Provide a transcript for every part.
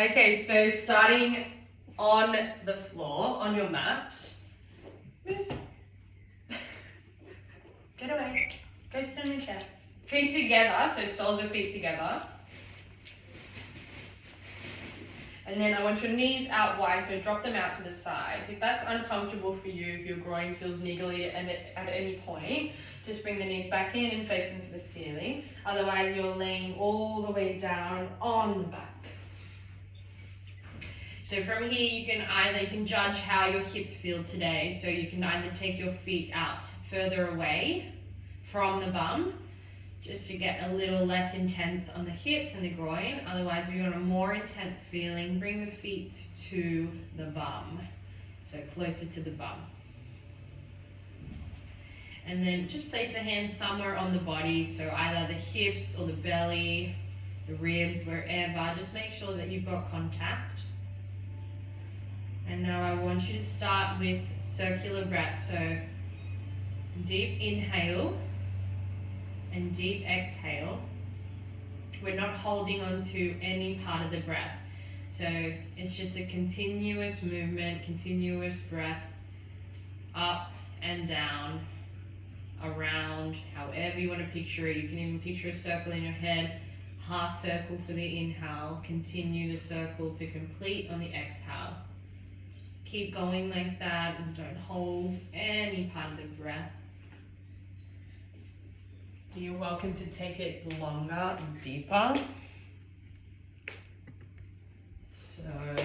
Okay, so starting on the floor, on your mat. Get away. Go sit on your chair. Feet together, so soles of feet together. And then I want your knees out wide, so drop them out to the sides. If that's uncomfortable for you, if your groin feels niggly at any point, just bring the knees back in and face into the ceiling. Otherwise, you're laying all the way down on the back. So from here, you can judge how your hips feel today. So you can either take your feet out further away from the bum, just to get a little less intense on the hips and the groin. Otherwise, if you want a more intense feeling, bring the feet to the bum, so closer to the bum. And then just place the hands somewhere on the body, so either the hips or the belly, the ribs, wherever. Just make sure that you've got contact. And now I want you to start with circular breath, so deep inhale and deep exhale. We're not holding on to any part of the breath. So it's just a continuous movement, continuous breath, up and down, around, however you want to picture it. You can even picture a circle in your head, half circle for the inhale, continue the circle to complete on the exhale. Keep going like that and don't hold any part of the breath. You're welcome to take it longer and deeper. So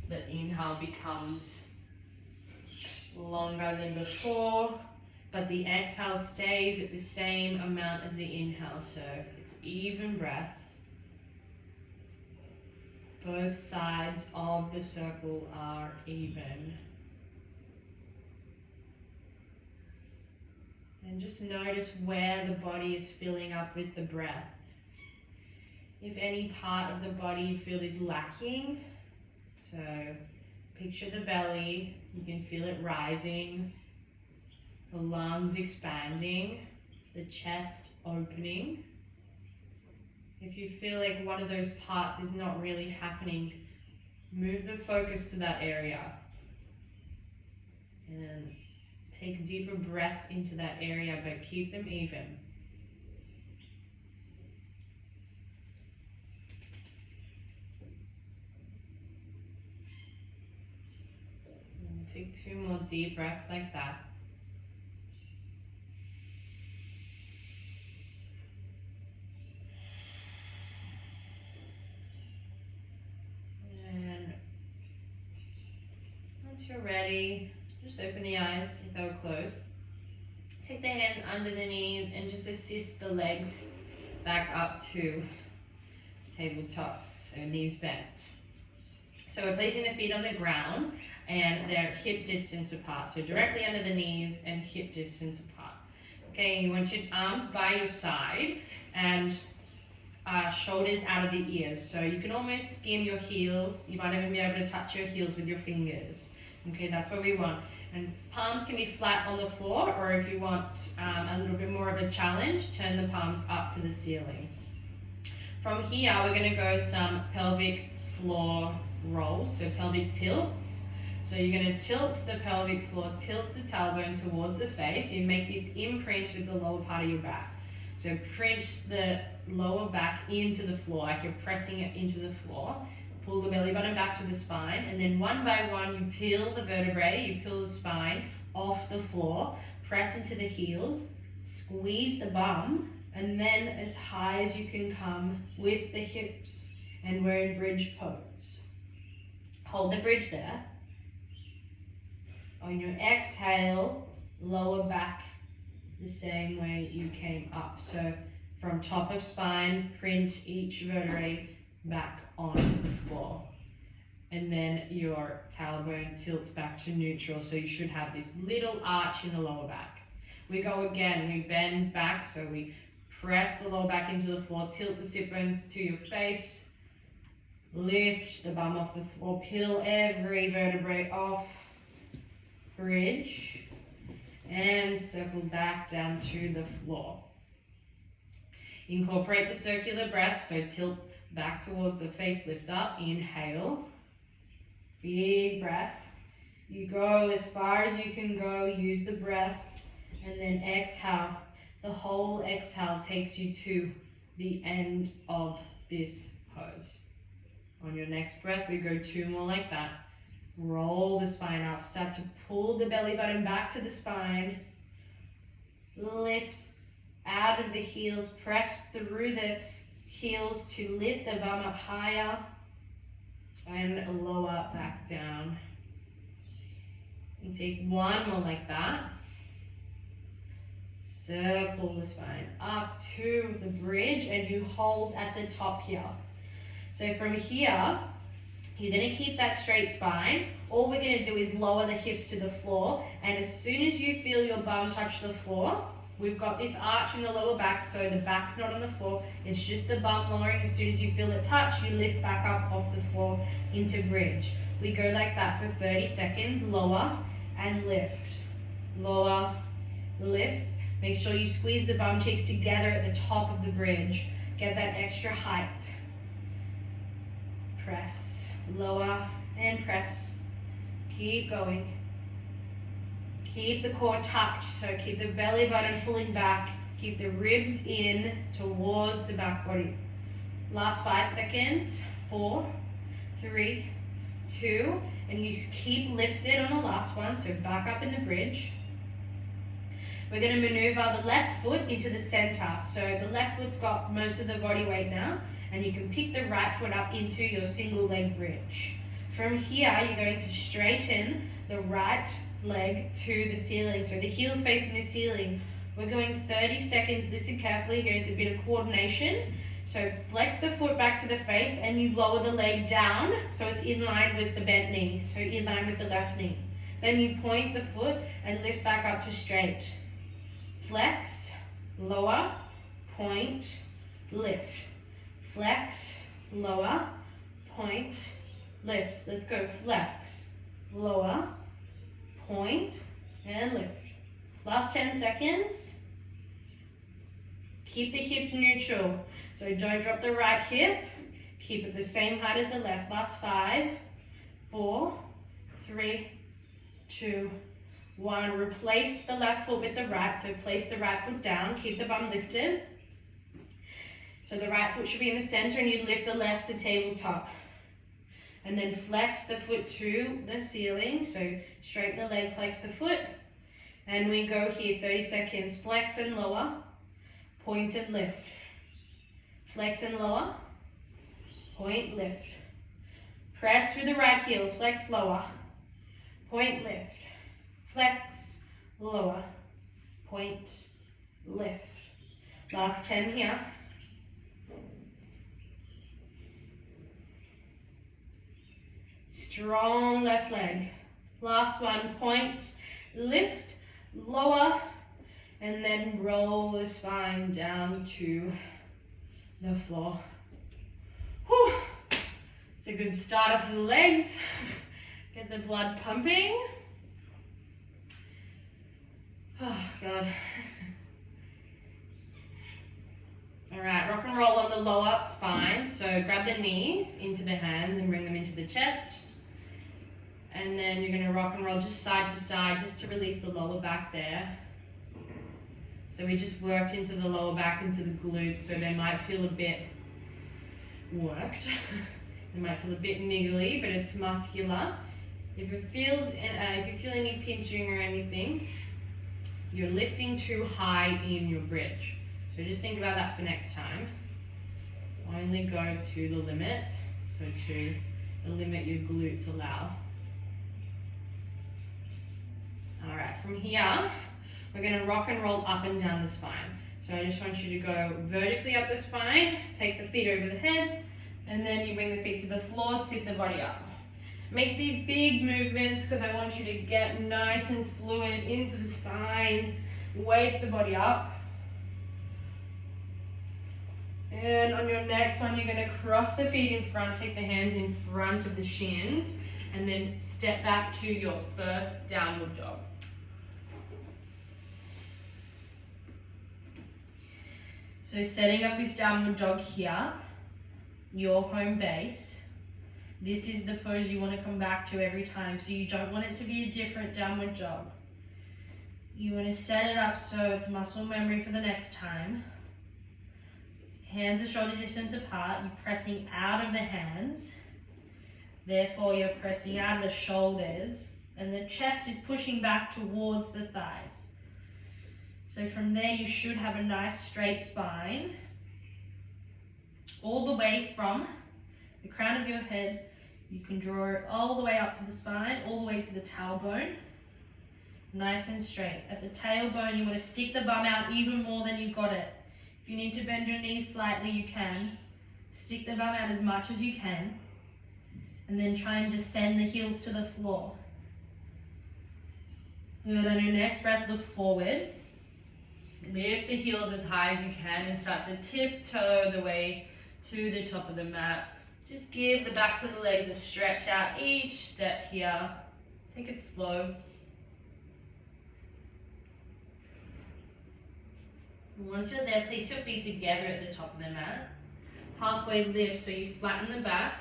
the inhale becomes longer than before, but the exhale stays at the same amount as the inhale. So it's even breath. Both sides of the circle are even. And just notice where the body is filling up with the breath. If any part of the body you feel is lacking, so picture the belly, you can feel it rising, the lungs expanding, the chest opening. If you feel like one of those parts is not really happening, move the focus to that area. And take deeper breaths into that area, but keep them even. And take 2 more deep breaths like that. And once you're ready, just open the eyes if they were closed. Take the hands under the knees and just assist the legs back up to tabletop, so knees bent. So we're placing the feet on the ground and they're hip distance apart, so directly under the knees and hip distance apart. Okay, you want your arms by your side and shoulders out of the ears, so you can almost skim your heels. You might even be able to touch your heels with your fingers. Okay, that's what we want. And palms can be flat on the floor, or if you want a little bit more of a challenge, turn the palms up to the ceiling. From here, we're going to go some pelvic floor rolls, so pelvic tilts. So you're going to tilt the pelvic floor, tilt the tailbone towards the face. You make this imprint with the lower part of your back. So print the lower back into the floor, like you're pressing it into the floor. Pull the belly button back to the spine, and then one by one you peel the vertebrae, you peel the spine off the floor, press into the heels, squeeze the bum, and then as high as you can come with the hips, and we're in bridge pose. Hold the bridge there. On your exhale, lower back the same way you came up. So from top of spine, print each vertebrae back on the floor. And then your tailbone tilts back to neutral, so you should have this little arch in the lower back. We go again, we bend back, so we press the lower back into the floor, tilt the sit bones to your face, lift the bum off the floor, peel every vertebrae off, bridge, and circle back down to the floor. Incorporate the circular breath, so tilt back towards the face, lift up, inhale, big breath. You go as far as you can go, use the breath, and then exhale. The whole exhale takes you to the end of this pose. On your next breath, we go 2 more like that. Roll the spine up, start to pull the belly button back to the spine. Lift out of the heels, press through the heels to lift the bum up higher and lower back down. And take 1 more like that. Circle the spine up to the bridge and you hold at the top here. So from here, you're going to keep that straight spine. All we're going to do is lower the hips to the floor, and as soon as you feel your bum touch the floor, we've got this arch in the lower back, so the back's not on the floor, it's just the bum lowering. As soon as you feel it touch, you lift back up off the floor into bridge. We go like that for 30 seconds, lower and lift, lower, lift. Make sure you squeeze the bum cheeks together at the top of the bridge. Get that extra height. Press, lower and press. Keep going. Keep the core tucked, so keep the belly button pulling back. Keep the ribs in towards the back body. Last 5 seconds. 4, 3, 2, and you keep lifted on the last one, so back up in the bridge. We're going to maneuver the left foot into the center. So the left foot's got most of the body weight now, and you can pick the right foot up into your single leg bridge. From here, you're going to straighten the right leg to the ceiling. So the heel's facing the ceiling. We're going 30 seconds. Listen carefully here. It's a bit of coordination. So flex the foot back to the face and you lower the leg down so it's in line with the bent knee. So in line with the left knee. Then you point the foot and lift back up to straight. Flex, lower, point, lift. Flex, lower, point, lift. Let's go. Flex, lower, point, and lift. Last 10 seconds. Keep the hips neutral. So don't drop the right hip. Keep it the same height as the left. Last 5, 4, 3, 2, 1. Replace the left foot with the right. So place the right foot down. Keep the bum lifted. So the right foot should be in the center and you lift the left to tabletop. And then flex the foot to the ceiling. So straighten the leg, flex the foot. And we go here, 30 seconds. Flex and lower, point and lift. Flex and lower, point, lift. Press through the right heel, flex, lower, point, lift. Flex, lower, point, lift. Last 10 here. Strong left leg. Last one, point, lift, lower, and then roll the spine down to the floor. Whew. It's a good starter for the legs. Get the blood pumping. Oh, God. All right, rock and roll on the lower spine. So grab the knees into the hands and bring them into the chest. And then you're going to rock and roll just side to side just to release the lower back there. So we just worked into the lower back, into the glutes, so they might feel a bit worked. They might feel a bit niggly, but it's muscular. If it feels, if you feel any pinching or anything, you're lifting too high in your bridge. So just think about that for next time. Only go to the limit, so to the limit your glutes allow. All right, from here, we're going to rock and roll up and down the spine. So I just want you to go vertically up the spine, take the feet over the head, and then you bring the feet to the floor, sit the body up. Make these big movements because I want you to get nice and fluid into the spine. Wake the body up. And on your next one, you're going to cross the feet in front, take the hands in front of the shins, and then step back to your first downward dog. So setting up this downward dog here, your home base. This is the pose you want to come back to every time, so you don't want it to be a different downward dog. You want to set it up so it's muscle memory for the next time. Hands are shoulder distance apart. You're pressing out of the hands. Therefore, you're pressing out of the shoulders, and the chest is pushing back towards the thighs. So from there, you should have a nice straight spine, all the way from the crown of your head. You can draw it all the way up to the spine, all the way to the tailbone, nice and straight. At the tailbone, you want to stick the bum out even more than you got it. If you need to bend your knees slightly, you can. Stick the bum out as much as you can, and then try and just send the heels to the floor. Good. On your next breath, look forward. Lift the heels as high as you can and start to tiptoe the way to the top of the mat. Just give the backs of the legs a stretch out each step here. Take it slow. Once you're there, place your feet together at the top of the mat. Halfway lift, so you flatten the back.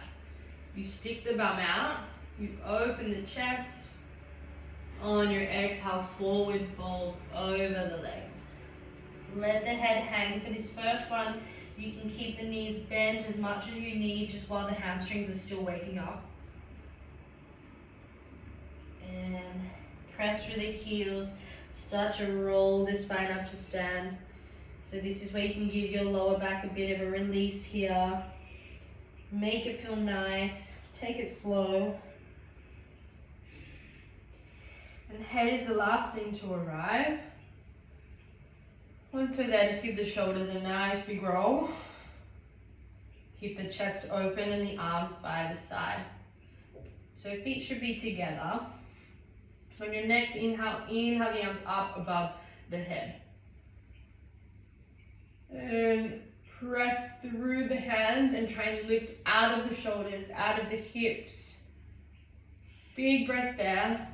You stick the bum out. You open the chest. On your exhale, forward fold over the legs. Let the head hang. For this first one, you can keep the knees bent as much as you need, just while the hamstrings are still waking up. And press through the heels. Start to roll the spine up to stand. So this is where you can give your lower back a bit of a release here. Make it feel nice. Take it slow. And head is the last thing to arrive. Once we're there, just give the shoulders a nice big roll. Keep the chest open and the arms by the side. So feet should be together. On your next inhale, inhale the arms up above the head. And press through the hands and try and lift out of the shoulders, out of the hips. Big breath there.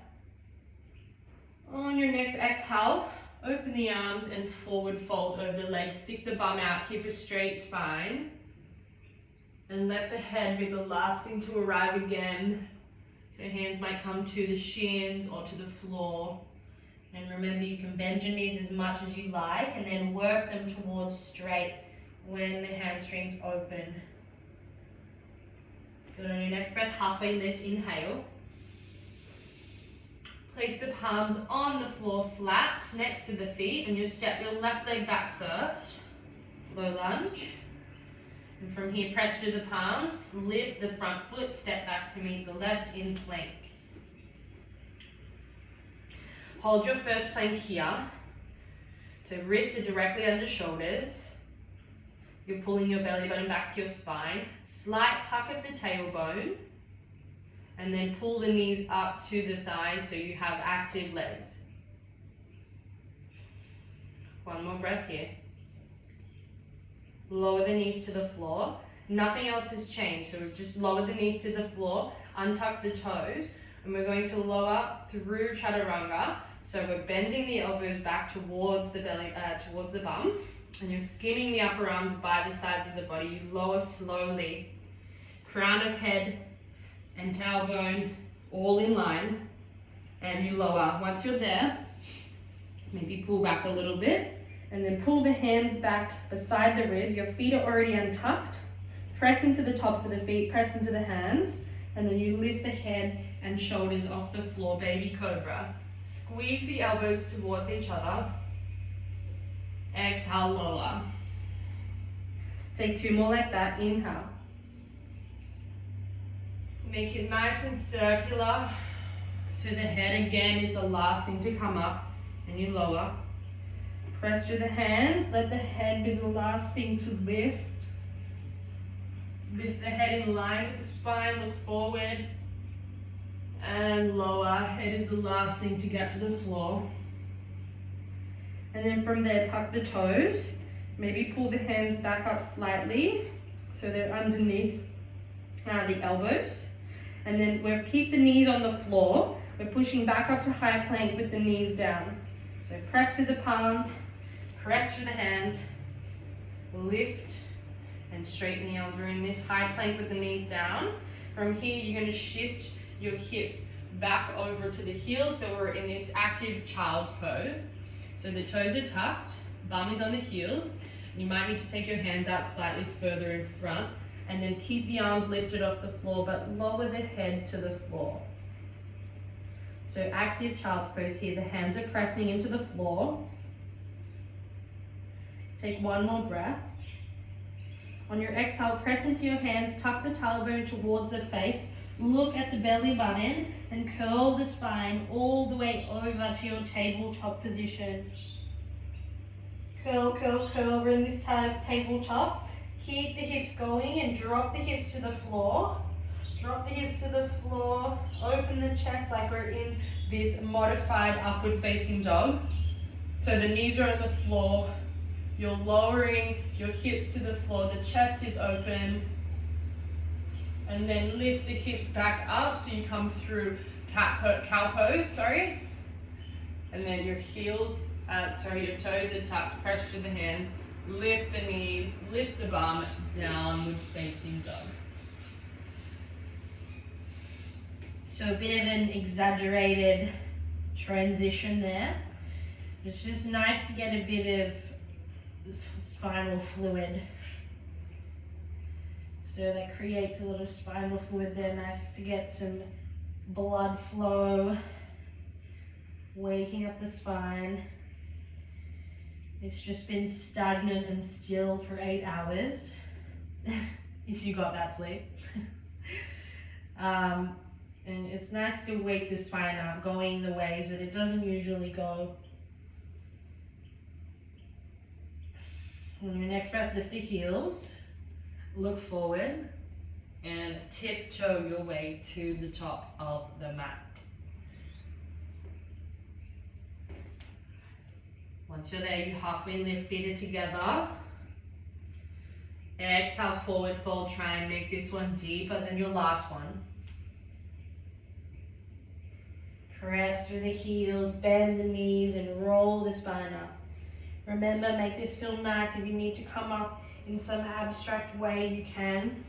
On your next exhale, open the arms and forward fold over the legs. Stick the bum out, keep a straight spine. And let the head be the last thing to arrive again. So hands might come to the shins or to the floor. And remember, you can bend your knees as much as you like and then work them towards straight when the hamstrings open. Good. On your next breath, halfway lift, inhale. Place the palms on the floor flat next to the feet, and you step your left leg back first. Low lunge. And from here, press through the palms, lift the front foot, step back to meet the left in plank. Hold your first plank here. So wrists are directly under shoulders. You're pulling your belly button back to your spine. Slight tuck of the tailbone. And then pull the knees up to the thighs so you have active legs. One more breath here. Lower the knees to the floor. Nothing else has changed, so we've just lowered the knees to the floor, untuck the toes, and we're going to lower through chaturanga. So we're bending the elbows back towards the belly, towards the bum, and you're skimming the upper arms by the sides of the body. You lower slowly. Crown of head and tailbone all in line, and you lower. Once you're there, maybe pull back a little bit, and then pull the hands back beside the ribs. Your feet are already untucked. Press into the tops of the feet, press into the hands, and then you lift the head and shoulders off the floor, baby cobra. Squeeze the elbows towards each other. Exhale, lower. Take two more like that. Inhale. Make it nice and circular. So the head again is the last thing to come up, and you lower. Press through the hands. Let the head be the last thing to lift. Lift the head in line with the spine. Look forward. And lower. Head is the last thing to get to the floor. And then from there, tuck the toes. Maybe pull the hands back up slightly so they're underneath the elbows. And then we'll keep the knees on the floor. We're pushing back up to high plank with the knees down. So press through the palms, press through the hands, lift, and straighten the arms. We're in this high plank with the knees down. From here, you're going to shift your hips back over to the heels, so we're in this active child's pose. So the toes are tucked, bum is on the heels. You might need to take your hands out slightly further in front, and then keep the arms lifted off the floor, but lower the head to the floor. So active child's pose here, the hands are pressing into the floor. Take one more breath. On your exhale, press into your hands, tuck the tailbone towards the face, look at the belly button, and curl the spine all the way over to your tabletop position. Curl, curl, curl. We're in this tabletop. Keep the hips going and drop the hips to the floor. Drop the hips to the floor. Open the chest like we're in this modified upward facing dog. So the knees are on the floor. You're lowering your hips to the floor. The chest is open. And then lift the hips back up so you come through cow pose, And then your heels, your toes are tucked, press through the hands, lift the knees, lift the bum, downward facing dog. So a bit of an exaggerated transition there. It's just nice to get a bit of spinal fluid. So that creates a lot of spinal fluid there, nice to get some blood flow, waking up the spine. It's just been stagnant and still for 8 hours, if you got that sleep. And it's nice to wake the spine up, going the ways that it doesn't usually go. On your next breath, lift the heels. Look forward and tiptoe your way to the top of the mat. Once you're there, you halfway lift, feet are together. Exhale, forward fold. Try and make this one deeper than your last one. Press through the heels, bend the knees, and roll the spine up. Remember, make this feel nice. If you need to come up in some abstract way, you can.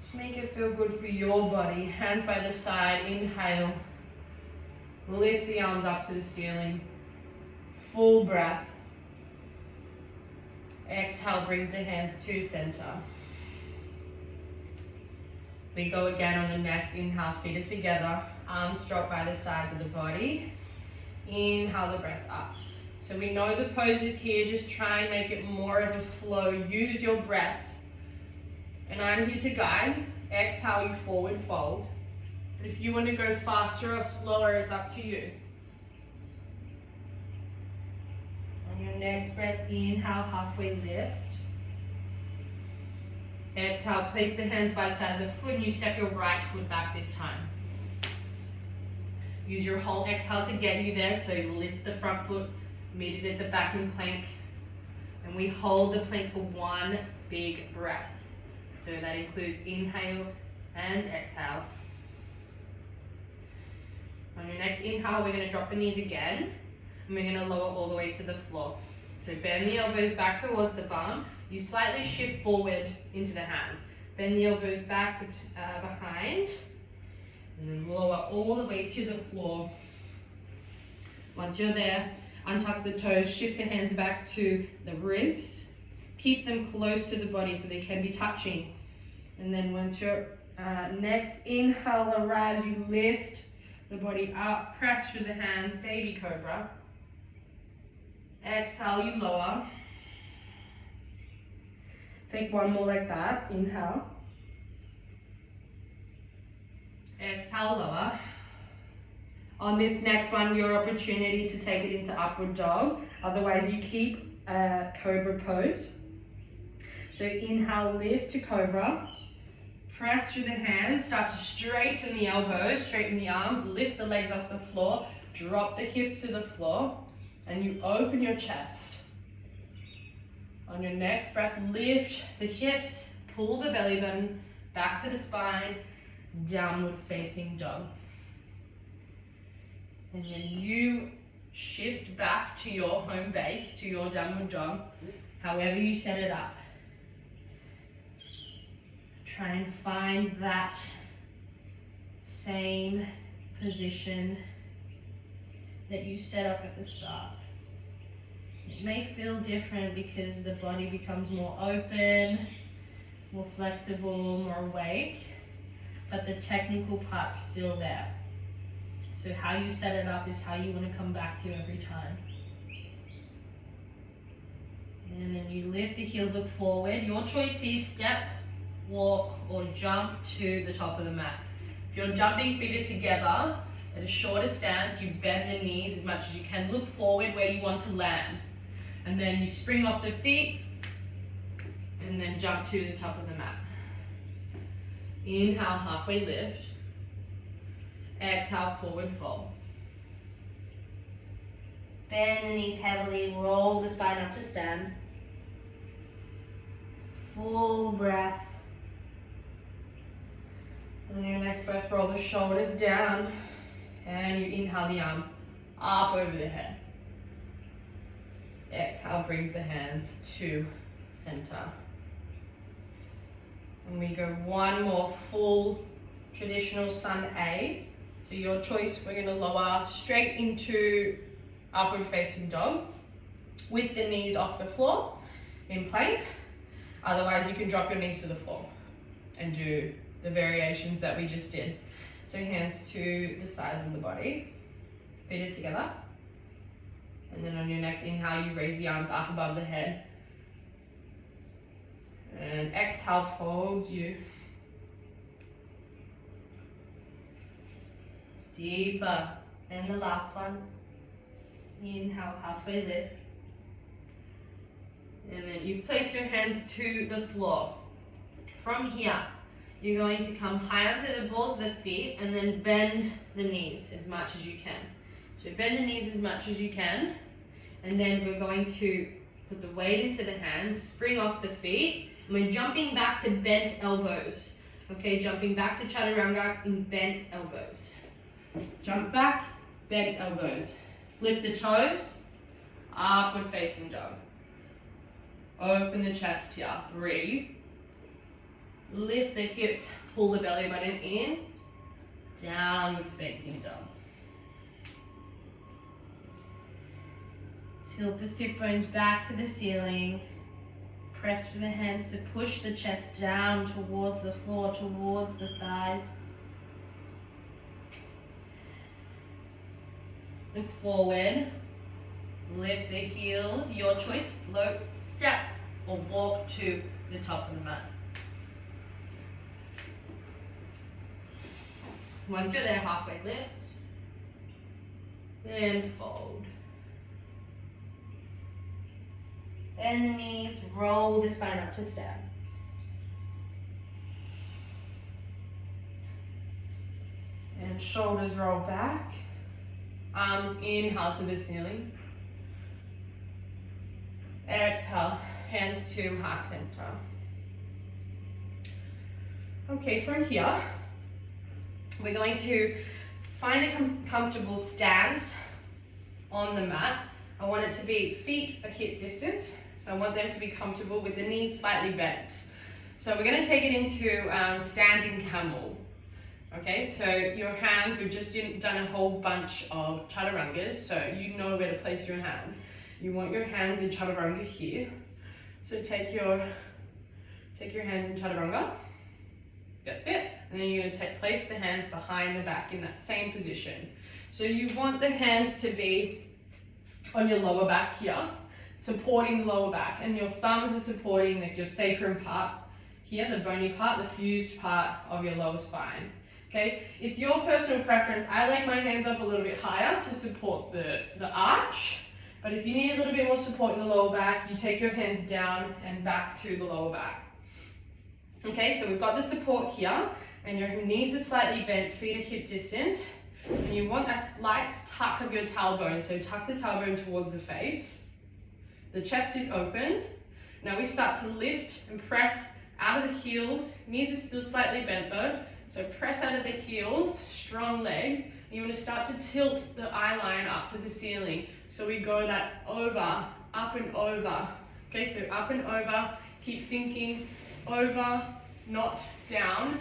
Just make it feel good for your body. Hands by the side, inhale. Lift the arms up to the ceiling. Full breath. Exhale, brings the hands to center. We go again on the next inhale, feet are together. Arms drop by the sides of the body. Inhale the breath up. So we know the pose is here, just try and make it more of a flow. Use your breath. And I'm here to guide. Exhale, you forward fold. But if you want to go faster or slower, it's up to you. On your next breath, inhale, halfway lift. Exhale, place the hands by the side of the foot and you step your right foot back this time. Use your whole exhale to get you there, so you lift the front foot, meet it at the back in plank, and we hold the plank for one big breath. So that includes inhale and exhale. On your next inhale, we're going to drop the knees again, and we're going to lower all the way to the floor. So bend the elbows back towards the bum. You slightly shift forward into the hands. Bend the elbows back behind, and then lower all the way to the floor. Once you're there, untuck the toes, shift the hands back to the ribs. Keep them close to the body so they can be touching. And then once your next inhale arrives, you lift the body up, press through the hands, baby cobra. Exhale, you lower. Take one more like that, inhale. Exhale, lower. On this next one, your opportunity to take it into upward dog. Otherwise, you keep cobra pose. So inhale, lift to cobra. Press through the hands, start to straighten the elbows, straighten the arms, lift the legs off the floor, drop the hips to the floor, and you open your chest. On your next breath, lift the hips, pull the belly button back to the spine, downward facing dog. And then you shift back to your home base, to your downward dog, however you set it up. Try and find that same position that you set up at the start. It may feel different because the body becomes more open, more flexible, more awake, but the technical part's still there. So how you set it up is how you want to come back to every time. And then you lift the heels, look forward. Your choice here, step, walk, or jump to the top of the mat. If you're jumping, feet are together at a shorter stance, you bend the knees as much as you can. Look forward where you want to land. And then you spring off the feet and then jump to the top of the mat. Inhale, halfway lift. Exhale, forward fold. Bend the knees heavily, roll the spine up to stand. Full breath. On your next breath, roll the shoulders down and you inhale the arms up over the head. Exhale brings the hands to center. And we go one more full traditional sun A. So your choice, we're going to lower straight into upward facing dog with the knees off the floor in plank. Otherwise you can drop your knees to the floor and do the variations that we just did. So hands to the sides of the body, feet are together. And then on your next inhale, you raise the arms up above the head. And exhale folds you. Deeper. And the last one. Inhale, halfway lift. And then you place your hands to the floor. From here, you're going to come high onto the balls of the feet and then bend the knees as much as you can. So bend the knees as much as you can. And then we're going to put the weight into the hands, spring off the feet, and we're jumping back to bent elbows. Okay, jumping back to chaturanga in bent elbows. Jump back, bent elbows. Flip the toes, upward facing dog. Open the chest here, breathe. Lift the hips, pull the belly button in, downward facing dog. Tilt the sit bones back to the ceiling. Press with the hands to push the chest down towards the floor, towards the thighs. Look forward. Lift the heels. Your choice, float, step, or walk to the top of the mat. Once you're there, halfway lift. And fold. Bend the knees, roll the spine up to stand. And shoulders roll back. Arms inhale to the ceiling. Exhale, hands to heart center. Okay, from here, we're going to find a comfortable stance on the mat. I want it to be feet at hip distance. So I want them to be comfortable with the knees slightly bent. So we're going to take it into standing camel. Okay, so your hands, we've just done a whole bunch of chaturangas, so you know where to place your hands. You want your hands in chaturanga here. So take your hands in chaturanga. That's it. And then you're going to place the hands behind the back in that same position. So you want the hands to be on your lower back here, supporting the lower back, and your thumbs are supporting like your sacrum part here, the bony part, the fused part of your lower spine. Okay, it's your personal preference. I like my hands up a little bit higher to support the arch, but if you need a little bit more support in the lower back, you take your hands down and back to the lower back. Okay, so we've got the support here, and your knees are slightly bent, feet are hip distance, and you want a slight tuck of your tailbone, so tuck the tailbone towards the face. The chest is open. Now we start to lift and press out of the heels. Knees are still slightly bent though, so press out of the heels, strong legs. And you want to start to tilt the eye line up to the ceiling. So we go that over, up and over. Okay, so up and over, keep thinking, over, not down.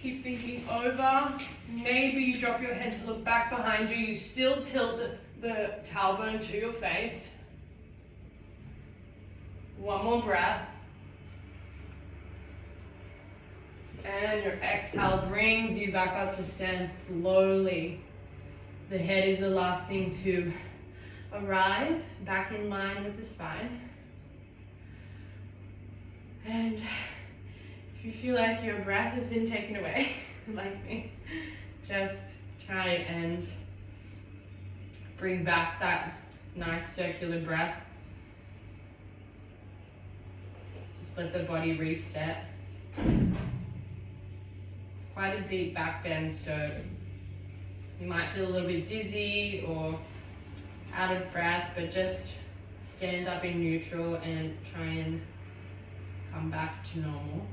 Keep thinking over. Maybe you drop your head to look back behind you. You still tilt the tailbone to your face. One more breath. And your exhale brings you back up to stand slowly. The head is the last thing to arrive back in line with the spine. And if you feel like your breath has been taken away, like me, just try and bring back that nice circular breath. Just let the body reset. It's quite a deep back bend, so you might feel a little bit dizzy or out of breath, but just stand up in neutral and try and come back to normal.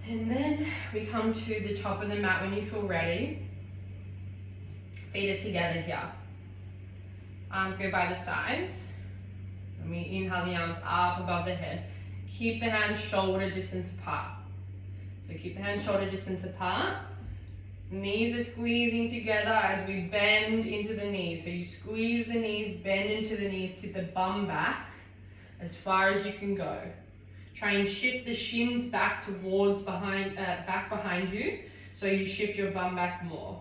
And then we come to the top of the mat when you feel ready. Feet are together here. Arms go by the sides. When we inhale, the arms up above the head. Keep the hands shoulder distance apart. So keep the hands shoulder distance apart. Knees are squeezing together as we bend into the knees. So you squeeze the knees, bend into the knees, sit the bum back as far as you can go. Try and shift the shins back towards back behind you, so you shift your bum back more.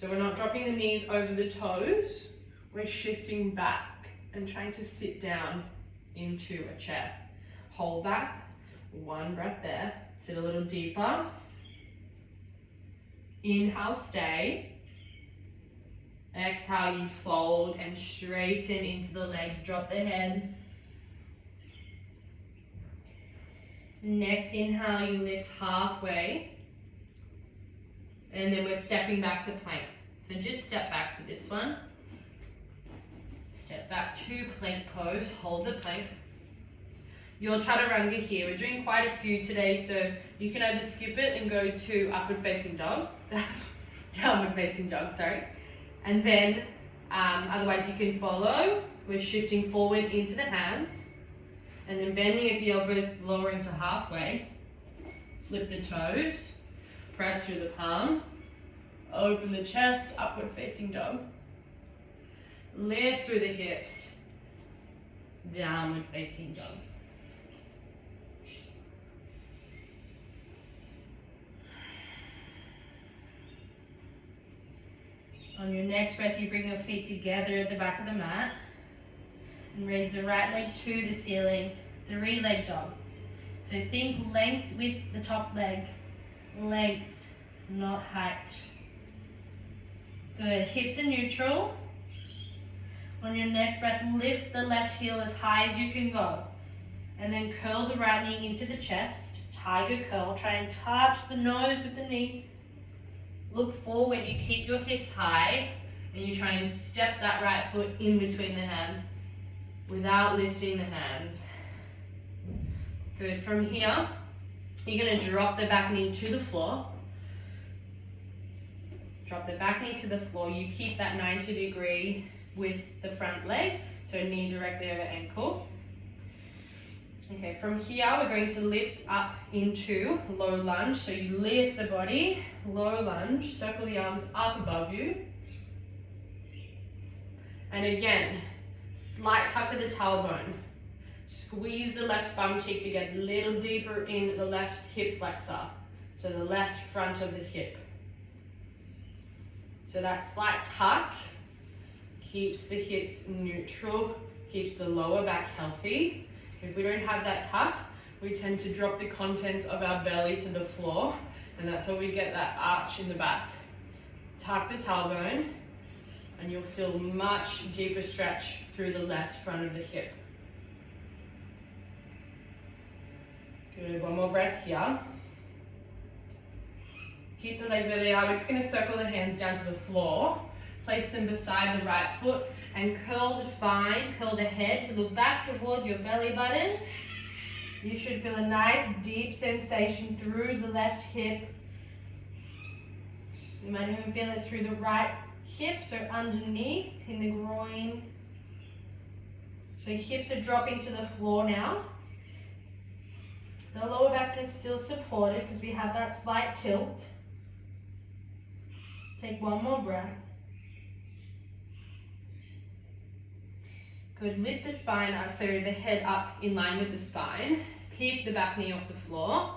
So we're not dropping the knees over the toes, we're shifting back and trying to sit down into a chair. Hold that, one breath there, sit a little deeper. Inhale, stay. Exhale, you fold and straighten into the legs, drop the head. Next inhale, you lift halfway, and then we're stepping back to plank. So just step back for this one. Step back to plank pose, hold the plank. Your chaturanga here, we're doing quite a few today, so you can either skip it and go to upward facing dog, downward facing dog, sorry. And then, otherwise you can follow. We're shifting forward into the hands. And then bending at the elbows, lowering to halfway. Flip the toes, press through the palms, open the chest, upward facing dog. Lift through the hips, downward facing dog. On your next breath, you bring your feet together at the back of the mat. And raise the right leg to the ceiling, 3-leg dog. So think length with the top leg, length, not height. Good, hips are neutral. On your next breath, lift the left heel as high as you can go. And then curl the right knee into the chest, tiger curl. Try and touch the nose with the knee. Look forward, you keep your hips high, and you try and step that right foot in between the hands, without lifting the hands. Good. From here, you're going to drop the back knee to the floor. Drop the back knee to the floor. You keep that 90-degree with the front leg, so knee directly over ankle. Okay, from here, we're going to lift up into low lunge. So you lift the body, low lunge, circle the arms up above you. And again, slight tuck of the tailbone. Squeeze the left bum cheek to get a little deeper in the left hip flexor. So the left front of the hip. So that slight tuck keeps the hips neutral, keeps the lower back healthy. If we don't have that tuck, we tend to drop the contents of our belly to the floor, and that's where we get that arch in the back. Tuck the tailbone, and you'll feel much deeper stretch through the left front of the hip. Good, one more breath here. Keep the legs where they are. We're just going to circle the hands down to the floor. Place them beside the right foot and curl the spine, curl the head to look back towards your belly button. You should feel a nice deep sensation through the left hip. You might even feel it through the right hip, so underneath in the groin. So hips are dropping to the floor now. The lower back is still supported because we have that slight tilt. Take one more breath. Good, lift the spine up, so the head up in line with the spine. Pick the back knee off the floor.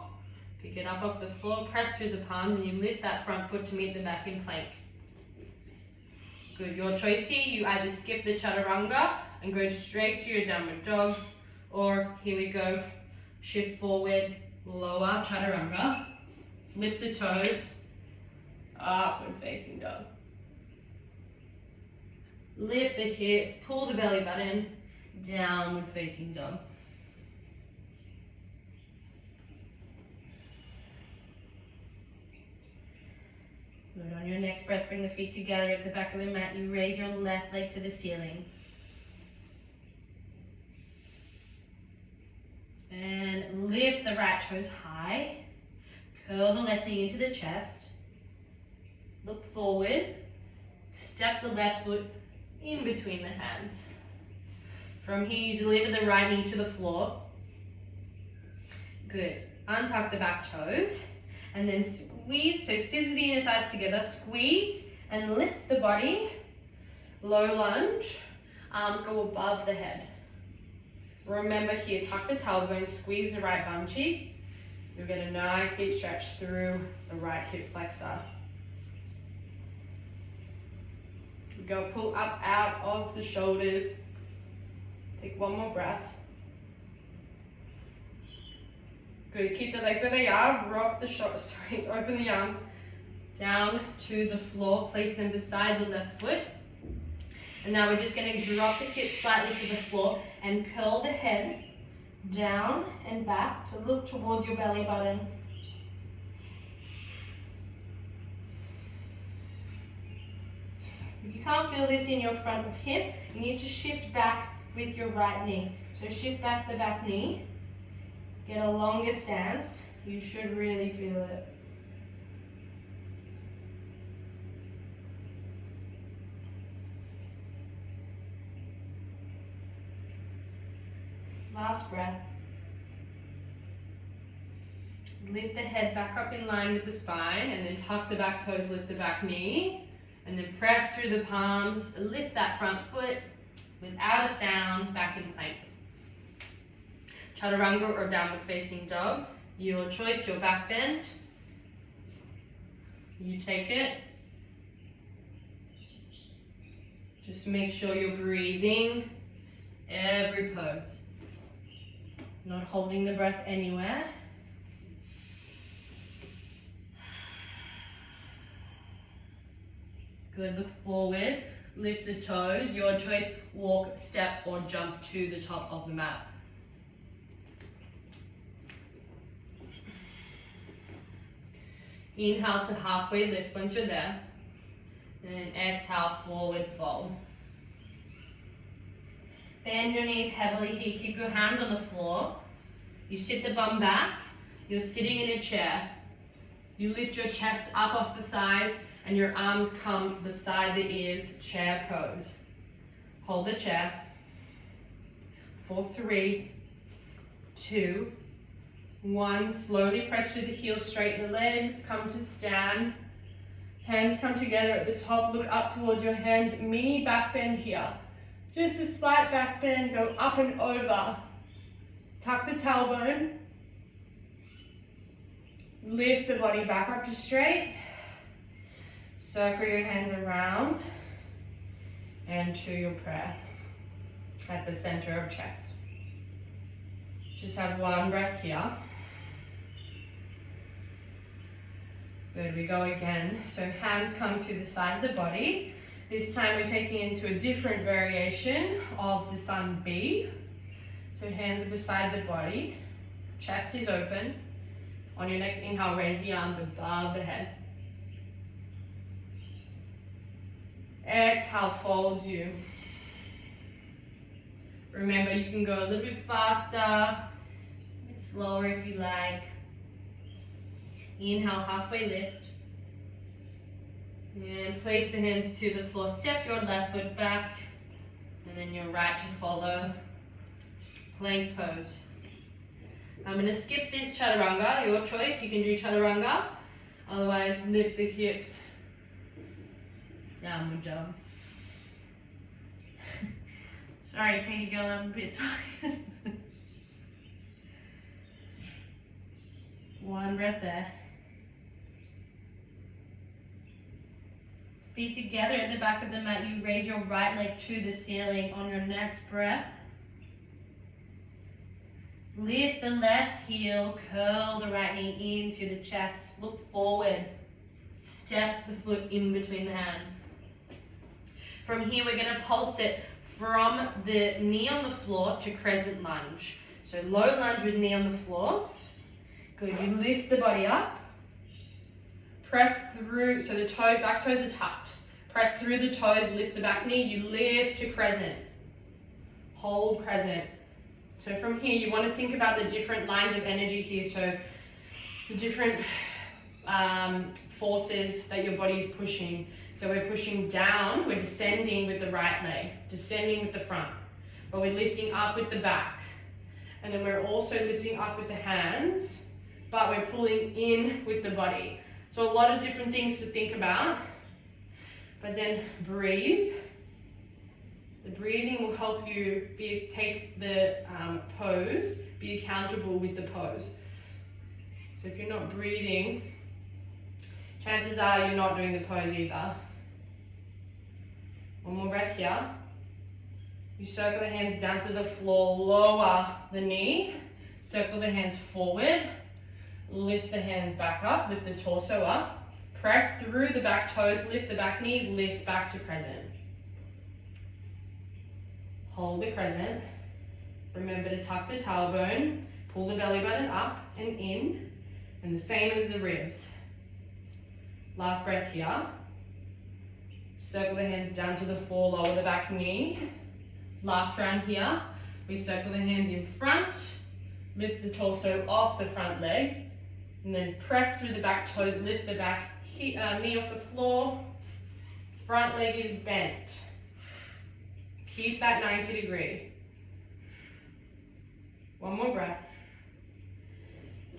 Pick it up off the floor, press through the palms, and you lift that front foot to meet the back in plank. Good, your choice here, you either skip the chaturanga and go straight to your downward dog, or here we go, shift forward, lower chaturanga, flip the toes, upward facing dog. Lift the hips, pull the belly button, downward facing dog. Good, on your next breath, bring the feet together at the back of the mat. You raise your left leg to the ceiling. And lift the right toes high. Curl the left knee into the chest. Look forward. Step the left foot in between the hands. From here, you deliver the right knee to the floor. Good. Untuck the back toes. And then squeeze, so scissor the inner thighs together. Squeeze and lift the body. Low lunge. Arms go above the head. Remember here, tuck the tailbone, squeeze the right bum cheek. You'll get a nice deep stretch through the right hip flexor. Go pull up out of the shoulders. Take one more breath. Good, keep the legs where they are. Rock the shoulders, open the arms down to the floor. Place them beside the left foot. And now we're just going to drop the hips slightly to the floor and curl the head down and back to look towards your belly button. If you can't feel this in your front of hip, you need to shift back with your right knee. So shift back the back knee. Get a longer stance. You should really feel it. Last breath. Lift the head back up in line with the spine, and then tuck the back toes, lift the back knee, and then press through the palms, lift that front foot without a sound, back in plank. Chaturanga or downward facing dog, your choice, your back bend. You take it. Just make sure you're breathing every pose. Not holding the breath anywhere. Good, look forward, lift the toes. Your choice, walk, step, or jump to the top of the mat. Inhale to halfway lift once you're there. And exhale, forward fold. Bend your knees heavily here. Keep your hands on the floor. You sit the bum back. You're sitting in a chair. You lift your chest up off the thighs and your arms come beside the ears, chair pose. Hold the chair. For 3, 2, 1. Slowly press through the heels, straighten the legs, come to stand. Hands come together at the top, look up towards your hands. Mini back bend here. Just a slight back bend, go up and over. Tuck the tailbone. Lift the body back up to straight. Circle your hands around and to your prayer at the center of chest. Just have one breath here. Good, we go again. So hands come to the side of the body. This time we're taking into a different variation of the sun B. So hands are beside the body, chest is open. On your next inhale, raise the arms above the head. Exhale, fold you. Remember, you can go a little bit faster, a bit slower if you like. Inhale, halfway lift. And place the hands to the floor. Step your left foot back, and then your right to follow. Plank pose. I'm going to skip this chaturanga, your choice. You can do chaturanga, otherwise lift the hips. Downward dog. Sorry, Katie girl, I'm a bit tired. One breath there. Feet together at the back of the mat. You raise your right leg to the ceiling on your next breath. Lift the left heel, curl the right knee into the chest. Look forward. Step the foot in between the hands. From here, we're going to pulse it from the knee on the floor to crescent lunge. So low lunge with knee on the floor. Good. You lift the body up. Press through, so the back toes are tucked. Press through the toes, lift the back knee, you lift to crescent. Hold crescent. So from here, you want to think about the different lines of energy here. So the different forces that your body is pushing. So we're pushing down, we're descending with the right leg, descending with the front. But we're lifting up with the back. And then we're also lifting up with the hands, but we're pulling in with the body. So a lot of different things to think about, but then breathe. The breathing will help you take the pose, be accountable with the pose. So if you're not breathing, chances are you're not doing the pose either. One more breath here. You circle the hands down to the floor, lower the knee, circle the hands forward. Lift the hands back up, lift the torso up, press through the back toes, lift the back knee, lift back to crescent. Hold the crescent. Remember to tuck the tailbone, pull the belly button up and in, and the same as the ribs. Last breath here. Circle the hands down to the floor, lower the back knee. Last round here. We circle the hands in front, lift the torso off the front leg, and then press through the back toes, lift the back knee off the floor. Front leg is bent. Keep that 90 degree. One more breath.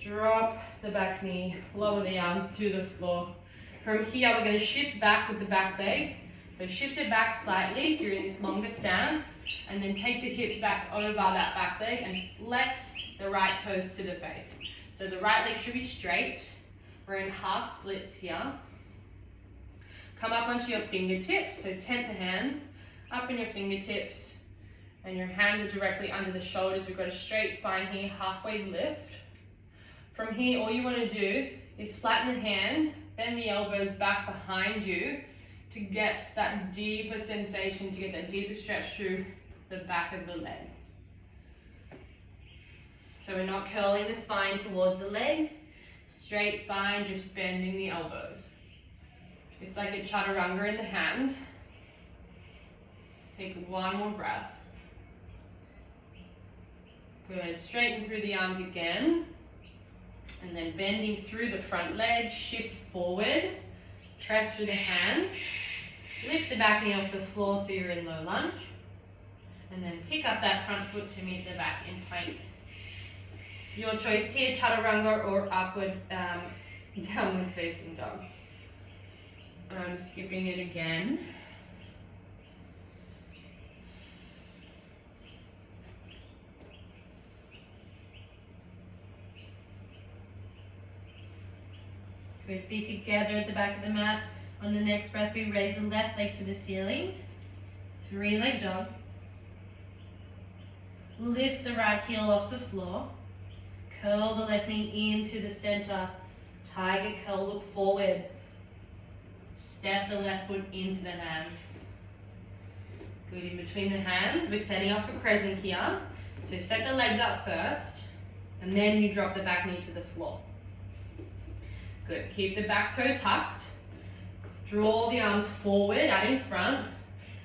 Drop the back knee, lower the arms to the floor. From here, we're going to shift back with the back leg. So shift it back slightly, so you're in this longer stance, and then take the hips back over that back leg and flex the right toes to the face. So the right leg should be straight. We're in half splits here. Come up onto your fingertips, so tent the hands up in your fingertips, and your hands are directly under the shoulders. We've got a straight spine here, halfway lift. From here, all you want to do is flatten the hands, bend the elbows back behind you to get that deeper sensation, to get that deeper stretch through the back of the leg. So we're not curling the spine towards the leg, straight spine, just bending the elbows. It's like a chaturanga in the hands. Take one more breath. Good, straighten through the arms again. And then bending through the front leg, shift forward, press through the hands, lift the back knee off the floor so you're in low lunge, and then pick up that front foot to meet the back in plank. Your choice here, chaturanga or upward downward facing dog. I'm skipping it again. Good, feet together at the back of the mat. On the next breath, we raise the left leg to the ceiling. 3-leg dog. Lift the right heel off the floor. Curl the left knee into the center. Tiger curl, look forward. Step the left foot into the hands. Good, in between the hands, we're setting up for crescent here. So set the legs up first, and then you drop the back knee to the floor. Good, keep the back toe tucked. Draw the arms forward, out in front.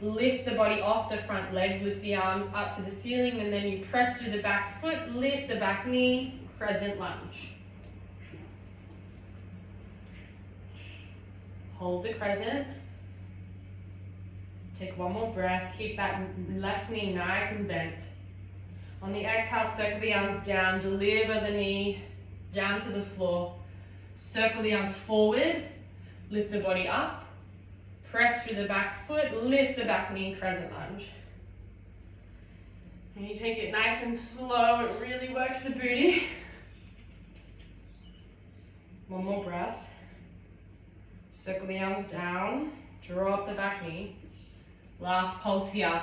Lift the body off the front leg, lift the arms up to the ceiling, and then you press through the back foot, lift the back knee, crescent lunge. Hold the crescent. Take one more breath, keep that left knee nice and bent. On the exhale, circle the arms down, deliver the knee down to the floor. Circle the arms forward, lift the body up, press through the back foot, lift the back knee, crescent lunge. And you take it nice and slow, it really works the booty. One more breath. Circle the arms down, drop the back knee. Last pulse here,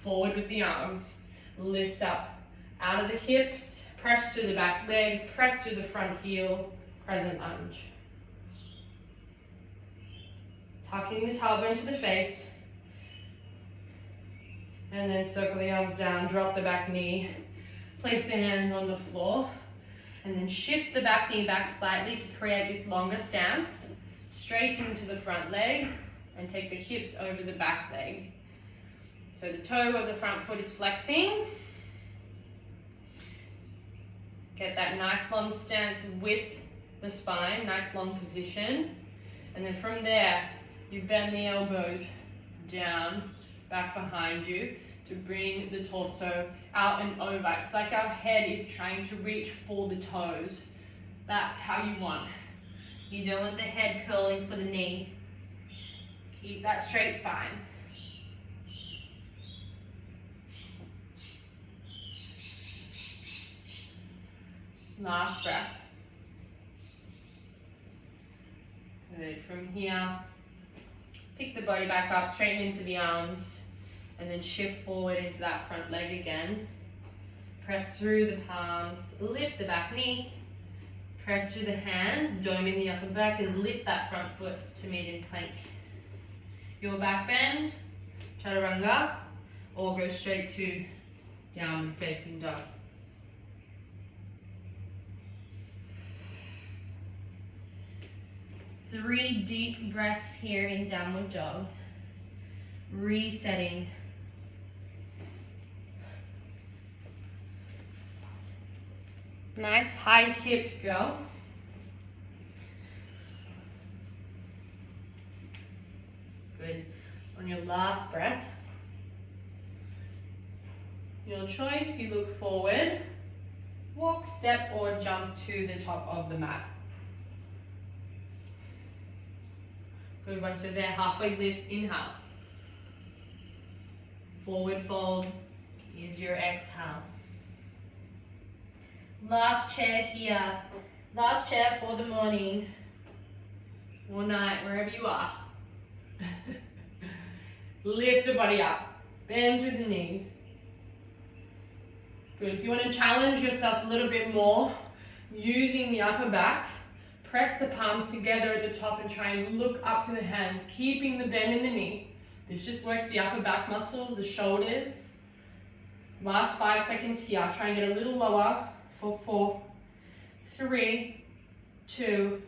forward with the arms, lift up, out of the hips, press through the back leg, press through the front heel, crescent lunge. Tucking the tailbone to the face, and then circle the arms down, drop the back knee, place the hands on the floor, and then shift the back knee back slightly to create this longer stance, straight into the front leg, and take the hips over the back leg. So the toe of the front foot is flexing. Get that nice long stance with the spine, nice long position. And then from there, you bend the elbows down, back behind you to bring the torso out and over. It's like our head is trying to reach for the toes. That's how you want. You don't want the head curling for the knee. Keep that straight spine. Last breath. Good. From here, pick the body back up, straighten into the arms, and then shift forward into that front leg again. Press through the palms, lift the back knee, press through the hands, dome in the upper back, and lift that front foot to meet in plank. Your back bend, chaturanga, or go straight to downward facing dog. Three deep breaths here in downward dog. Resetting. Nice high hips, girl. Good. On your last breath, your choice, you look forward, walk, step, or jump to the top of the mat. Good, once you're there, halfway lift, inhale. Forward fold is your exhale. Last chair here. Last chair for the morning or night, wherever you are. Lift the body up. Bend through the knees. Good. If you want to challenge yourself a little bit more, using the upper back, press the palms together at the top and try and look up to the hands, keeping the bend in the knee. This just works the upper back muscles, the shoulders. Last 5 seconds here. Try and get a little lower for 4, 3, 2,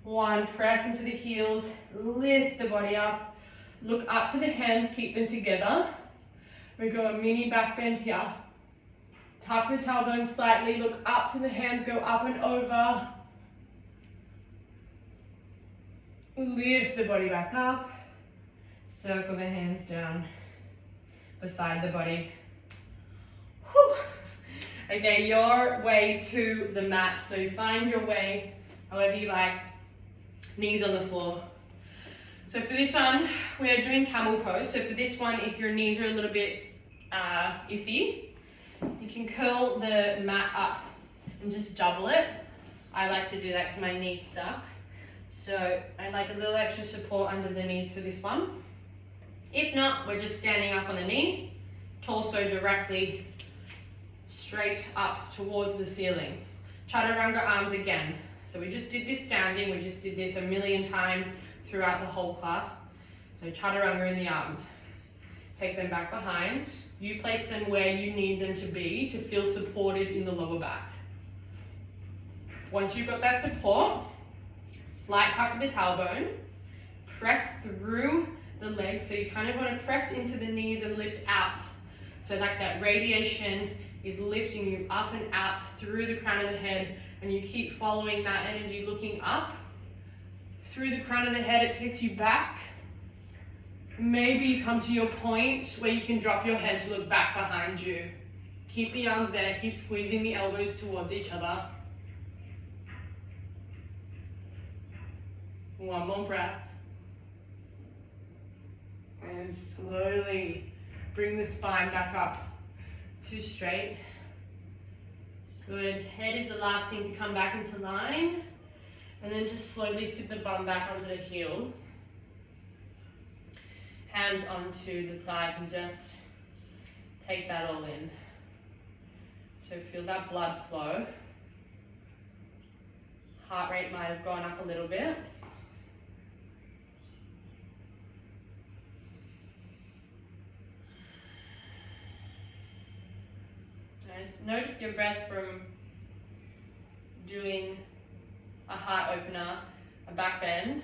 1. Press into the heels, lift the body up. Look up to the hands, keep them together. We go a mini back bend here. Tuck the tailbone slightly, look up to the hands, go up and over. Lift the body back up. Circle the hands down beside the body. Whew. Okay, your way to the mat. So you find your way however you like. Knees on the floor. So for this one, we are doing camel pose. So for this one, if your knees are a little bit iffy, you can curl the mat up and just double it. I like to do that because my knees suck. So I like a little extra support under the knees for this one. If not, we're just standing up on the knees, torso directly straight up towards the ceiling. Chaturanga arms again. So we just did this standing, we just did this a million times throughout the whole class. So chaturanga in the arms. Take them back behind. You place them where you need them to be to feel supported in the lower back. Once you've got that support, slight tuck of the tailbone, press through the legs. So you kind of want to press into the knees and lift out. So like that radiation is lifting you up and out through the crown of the head, and you keep following that energy looking up. Through the crown of the head, it takes you back. Maybe you come to your point where you can drop your head to look back behind you. Keep the arms there, keep squeezing the elbows towards each other. One more breath. And slowly bring the spine back up to straight. Good. Head is the last thing to come back into line. And then just slowly sit the bum back onto the heels. Hands onto the thighs and just take that all in. So feel that blood flow. Heart rate might have gone up a little bit. Nice. Notice your breath from doing a heart opener, a back bend,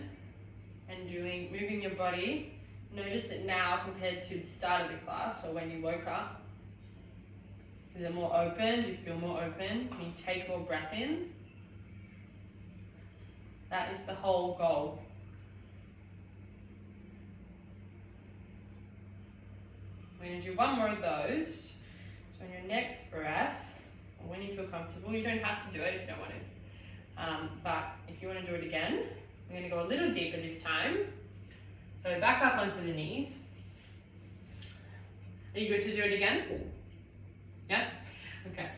and moving your body. Notice it now compared to the start of the class or when you woke up. Is it more open? Do you feel more open? Can you take more breath in? That is the whole goal. We're going to do one more of those. So on your next breath, or when you feel comfortable, you don't have to do it if you don't want to. But if you want to do it again, we're going to go a little deeper this time. So back up onto the knees. Are you good to do it again? Yeah? Okay.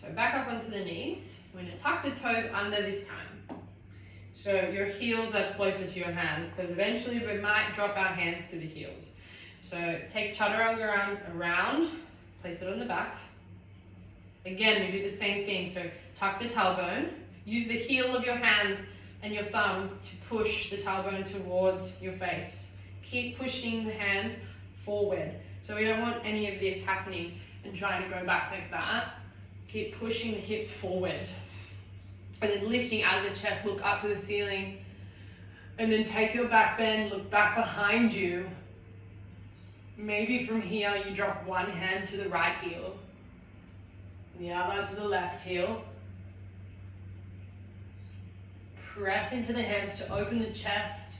So back up onto the knees. We're going to tuck the toes under this time. So your heels are closer to your hands because eventually we might drop our hands to the heels. So take chaturanga arms around, place it on the back. Again, we do the same thing. So tuck the tailbone. Use the heel of your hands and your thumbs to push the tailbone towards your face. Keep pushing the hands forward. So we don't want any of this happening and trying to go back like that. Keep pushing the hips forward. And then lifting out of the chest, look up to the ceiling. And then take your back bend, look back behind you. Maybe from here you drop one hand to the right heel, the other to the left heel. Press into the hands to open the chest.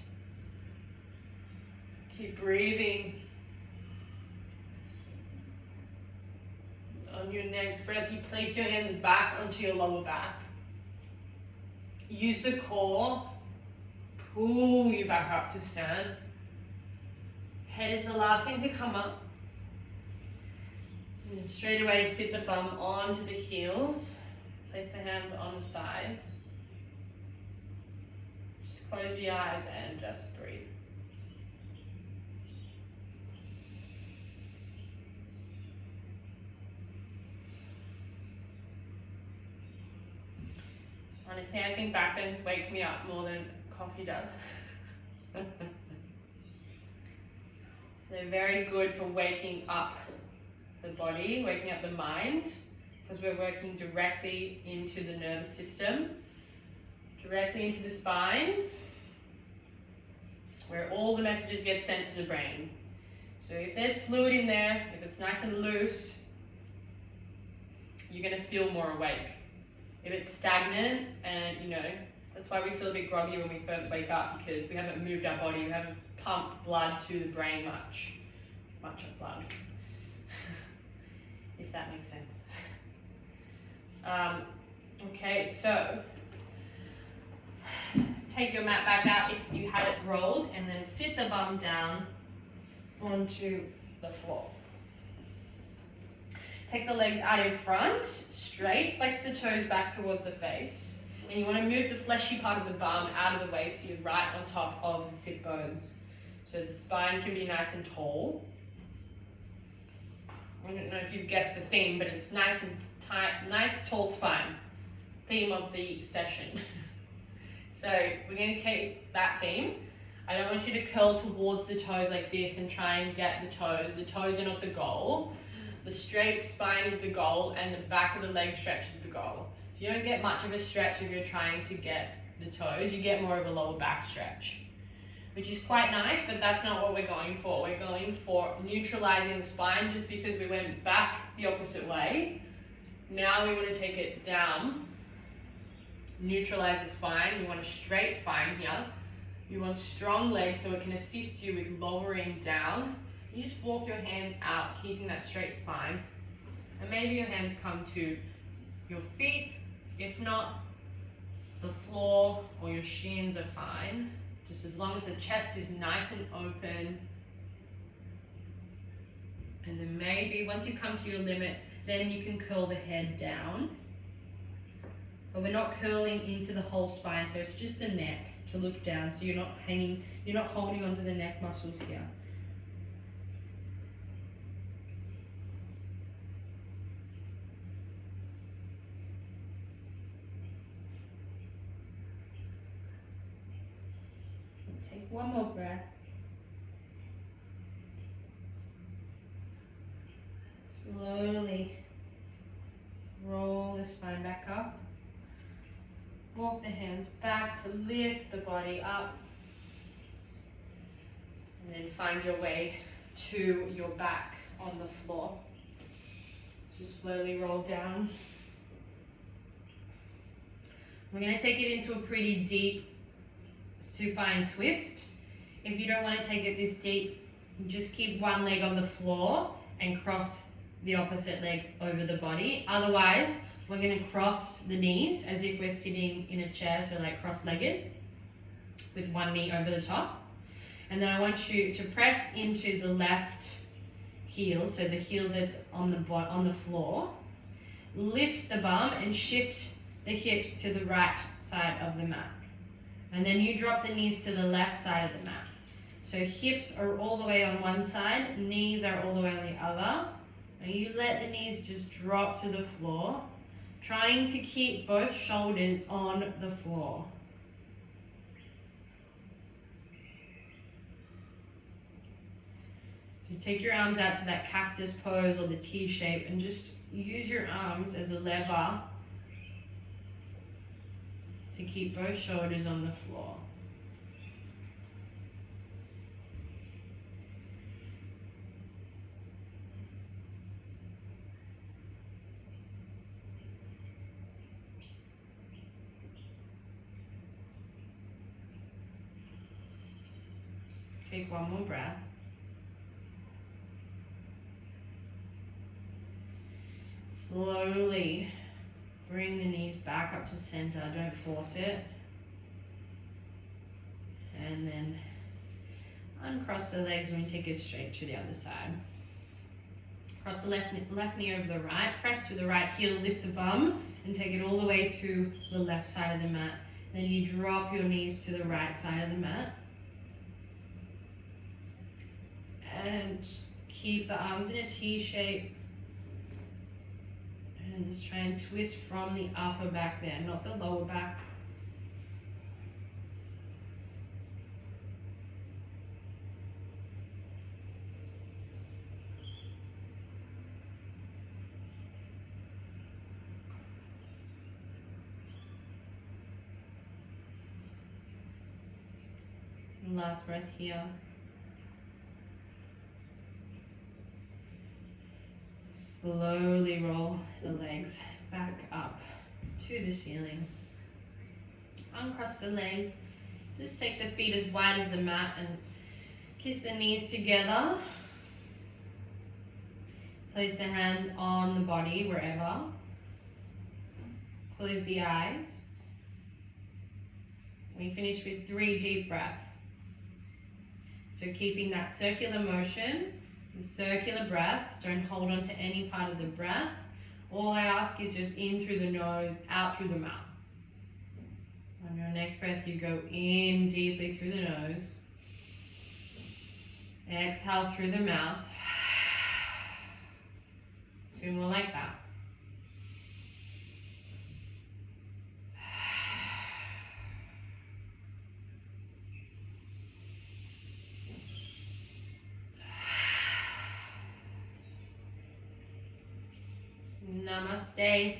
Keep breathing. On your next breath, you place your hands back onto your lower back. Use the core. Pull you back up to stand. Head is the last thing to come up. And straight away, sit the bum onto the heels. Place the hands on the thighs. Just close the eyes and just breathe. Honestly, I think back bends wake me up more than coffee does. They're very good for waking up the body, waking up the mind, because we're working directly into the nervous system, directly into the spine, where all the messages get sent to the brain. So if there's fluid in there, if it's nice and loose, you're going to feel more awake. If it's stagnant, and that's why we feel a bit groggy when we first wake up, because we haven't moved our body, we haven't pumped blood to the brain much of blood, if that makes sense. Okay, so take your mat back out if you had it rolled, and then sit the bum down onto the floor. Take the legs out in front, straight, flex the toes back towards the face. And you want to move the fleshy part of the bum out of the way so you're right on top of the sit bones. So the spine can be nice and tall. I don't know if you've guessed the theme, but it's nice and tight, nice tall spine. Theme of the session. So we're going to keep that theme. I don't want you to curl towards the toes like this and try and get the toes. The toes are not the goal. The straight spine is the goal, and the back of the leg stretch is the goal. You don't get much of a stretch if you're trying to get the toes. You get more of a lower back stretch, which is quite nice, but that's not what we're going for. We're going for neutralizing the spine just because we went back the opposite way. Now we want to take it down, neutralize the spine. We want a straight spine here. You want strong legs so it can assist you with lowering down. You just walk your hands out, keeping that straight spine, And maybe your hands come to your feet. If not, the floor or your shins are fine. Just as long as the chest is nice and open. And then maybe once you come to your limit, then you can curl the head down. But we're not curling into the whole spine, so it's just the neck to look down, so you're not hanging, you're not holding onto the neck muscles here. Take one more breath. Slowly roll the spine back up. Walk the hands back to lift the body up. And then find your way to your back on the floor. Just slowly roll down. We're going to take it into a pretty deep supine twist. If you don't want to take it this deep, just keep one leg on the floor and cross the opposite leg over the body. Otherwise, we're going to cross the knees as if we're sitting in a chair, so like cross-legged with one knee over the top. And then I want you to press into the left heel, so the heel that's on the floor. Lift the bum and shift the hips to the right side of the mat. And then you drop the knees to the left side of the mat. So hips are all the way on one side, knees are all the way on the other. And you let the knees just drop to the floor, trying to keep both shoulders on the floor. So take your arms out to that cactus pose or the T shape and just use your arms as a lever to keep both shoulders on the floor. Take one more breath. Slowly bring the knees back up to center, don't force it. And then uncross the legs when we take it straight to the other side. Cross the left knee over the right, press through the right heel, lift the bum, and take it all the way to the left side of the mat. Then you drop your knees to the right side of the mat. And keep the arms in a T shape. And just try and twist from the upper back there, not the lower back. And last breath here. Slowly roll the legs back up to the ceiling. Uncross the legs. Just take the feet as wide as the mat and kiss the knees together. Place the hand on the body wherever. Close the eyes. We finish with 3 deep breaths. So keeping that circular motion. The circular breath, don't hold on to any part of the breath. All I ask is just in through the nose, out through the mouth. On your next breath, you go in deeply through the nose. Exhale through the mouth. 2 more like that. Namaste.